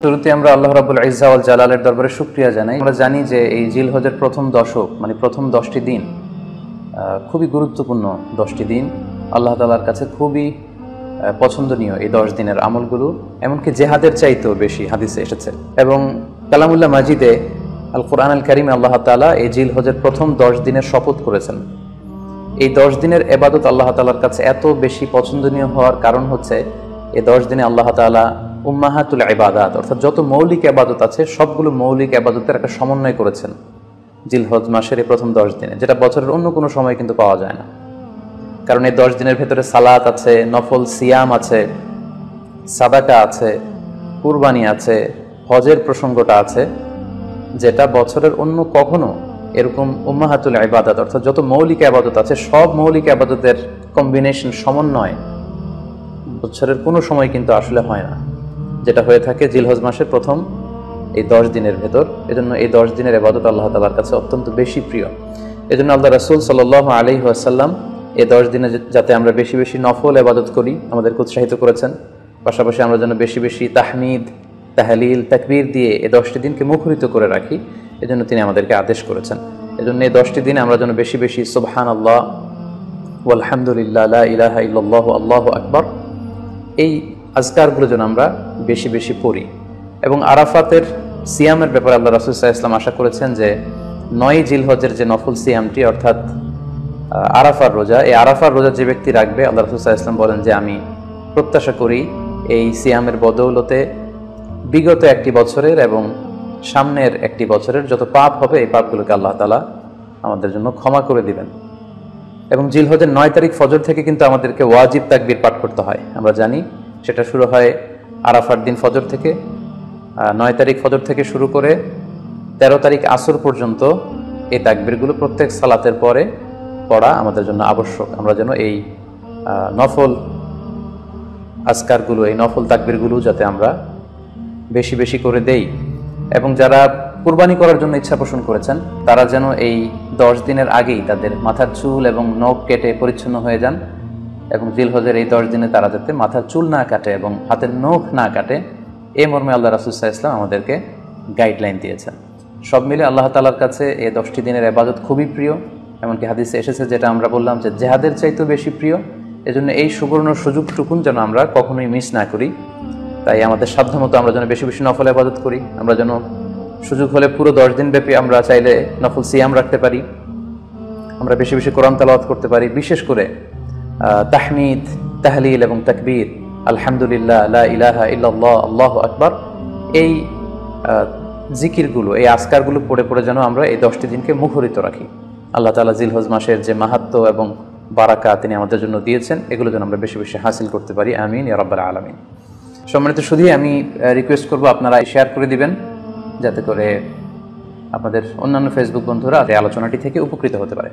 শুরুতে আমরা আল্লাহ রাব্বুল ইজ্জা ওয়াল জালালের দরবারে শুকরিয়া জানাই। আমরা জানি যে এই জিলহজের প্রথম দশক মানে প্রথম 10টি দিন খুবই গুরুত্বপূর্ণ 10টি দিন। আল্লাহ তাআলার কাছে খুবই পছন্দনীয় এই 10 দিনের আমলগুলো, এমনকি জেহাদের চাইতেও বেশি হাদিসে এসেছে। এবং কালামুল্লাহ মাজিদে আল কোরআন আল কারিমে আল্লাহ তাআলা এই জিলহজের প্রথম 10 দিনের শপথ করেছেন। এই 10 দিনের ইবাদত আল্লাহ তাআলার কাছে এত বেশি পছন্দনীয় হওয়ার কারণ হচ্ছে এই 10 দিনে আল্লাহ তাআলা উম্মাহাতুল ইবাদাত অর্থাৎ যত মৌলিক ইবাদত আছে সবগুলো মৌলিক ইবাদতের একটা সমন্বয় করেছেন জিলহজ মাসের এই প্রথম 10 দিনে, যেটা বছরের অন্য কোনো সময় কিন্তু পাওয়া যায় না। কারণ এই 10 দিনের ভেতরে সালাত আছে, নফল সিয়াম আছে, সাদাকা আছে, কুরবানি আছে, হজের প্রসঙ্গটা আছে, যেটা বছরের অন্য কখনো এরকম উম্মাহাতুল ইবাদাত অর্থাৎ যত মৌলিক ইবাদত আছে সব মৌলিক ইবাদতের কম্বিনেশন সমন্বয় বছরের কোনো সময় কিন্তু আসলে হয় না, যেটা হয়ে থাকে জিলহজ মাসের প্রথম এই 10 দিনের ভেতর। এজন্য এই 10 দিনের ইবাদত আল্লাহ তাআলার কাছে অত্যন্ত বেশি প্রিয়। এজন্য আল্লাহ রাসূল সাল্লাল্লাহু আলাইহি ওয়াসাল্লাম এই 10 দিনে যাতে আমরা বেশি বেশি নফল ইবাদত করি আমাদেরকে উৎসাহিত করেছেন। পাশাপাশি আমরা যেন বেশি বেশি তাহমিদ, তাহলিল, তাকবীর দিয়ে এই 10টি দিনকে মুখরিত করে রাখি, এজন্য তিনি আমাদেরকে আদেশ করেছেন। এজন্য এই 10টি দিনে আমরা যেন বেশি বেশি সুবহানাল্লাহ ওয়ালহামদুলিল্লাহ লা ইলাহা ইল্লাল্লাহু আল্লাহু আকবার এই আজকারগুলো যেন আমরা বেশি বেশি পড়ি। এবং আরাফাতের সিয়ামের ব্যাপারে আল্লাহ রাসূল সাল্লাল্লাহু আলাইহি ওয়াসাল্লাম আশা করেছেন যে 9 জিলহজের যে নফল সিয়ামটি অর্থাৎ আরাফার রোজা, এই আরাফার রোজা যে ব্যক্তি রাখবে আল্লাহ রাসূল সাল্লাল্লাহু আলাইহি ওয়াসাল্লাম বলেন যে আমি প্রত্যাশা করি এই সিয়ামের বদৌলতে বিগত একটি বছরের এবং সামনের একটি বছরের যত পাপ হবে এই পাপগুলোকে আল্লাহ তাআলা আমাদের জন্য ক্ষমা করে দিবেন। এবং জিলহজের 9 তারিখ ফজর থেকে কিন্তু আমাদেরকে ওয়াজিব তাকবীর পাঠ করতে হয়, আমরা জানি সেটা শুরু হয় আরাফার দিন ফজর থেকে। 9 তারিখ ফজর থেকে শুরু করে 13 তারিখ আসর পর্যন্ত এই তাকবীরগুলো প্রত্যেক সালাতের পরে পড়া আমাদের জন্য আবশ্যক। আমরা যেন এই নফল আজকারগুলো, এই নফল তাকবীরগুলো যাতে আমরা বেশি বেশি করে দেই। এবং যারা কুরবানি করার জন্য ইচ্ছা পোষণ করেছেন তারা যেন এই 10 দিনের আগেই তাদের মাথার চুল এবং নখ কেটে পরিচ্ছন্ন হয়ে যান। এবং জিলহজের এই 10 দিনে তারা যাতে মাথার চুল না কাটে এবং হাতের নখ না কাটে, এই মর্মে আল্লাহ রাসূল সাল্লাল্লাহু আলাইহি ওয়াসাল্লাম আমাদেরকে গাইডলাইন দিয়েছেন। সব মিলে আল্লাহ তাআলার কাছে এই 10টি দিনের ইবাদত খুবই প্রিয়। এমনকি হাদিসে এসেছে, যেটা আমরা বললাম যে জেহাদের চাইতেও বেশি প্রিয়। এজন্য এই সুবর্ণ সুযোগটুকুন যেন আমরা কখনোই মিস না করি। তাই আমাদের সাধ্যমতো আমরা যেন বেশি বেশি নফল ইবাদত করি। আমরা যেন সুযোগ হলে পুরো 10 দিন ব্যাপী আমরা চাইলে নফল সিয়াম রাখতে পারি, আমরা বেশি বেশি কোরআন তেলাওয়াত করতে পারি। বিশেষ করে তাহমিদ, তাহলিল এবং তাকবীর, আলহামদুলিল্লাহ, লা ইলাহা ইল্লাল্লাহ, আল্লাহু আকবার, এই জিকিরগুলো, এই আজকারগুলো পড়ে পড়ে যেন আমরা এই 10টি দিনকে মুখরিত রাখি। আল্লাহ তাআলা জিলহজ মাসের যে মাহাত্ম্য এবং বারাকা তিনি আমাদের জন্য দিয়েছেন, এগুলো যেন আমরা বেশি বেশি হাসিল করতে পারি। আমিন ইয়া রাব্বাল আলামিন। সম্মানিত শুধু আমি রিকোয়েস্ট করব আপনারা শেয়ার করে দিবেন, যাতে করে আপনাদের অন্যান্য ফেসবুক বন্ধুরা এই আলোচনাটি থেকে উপকৃত হতে পারে।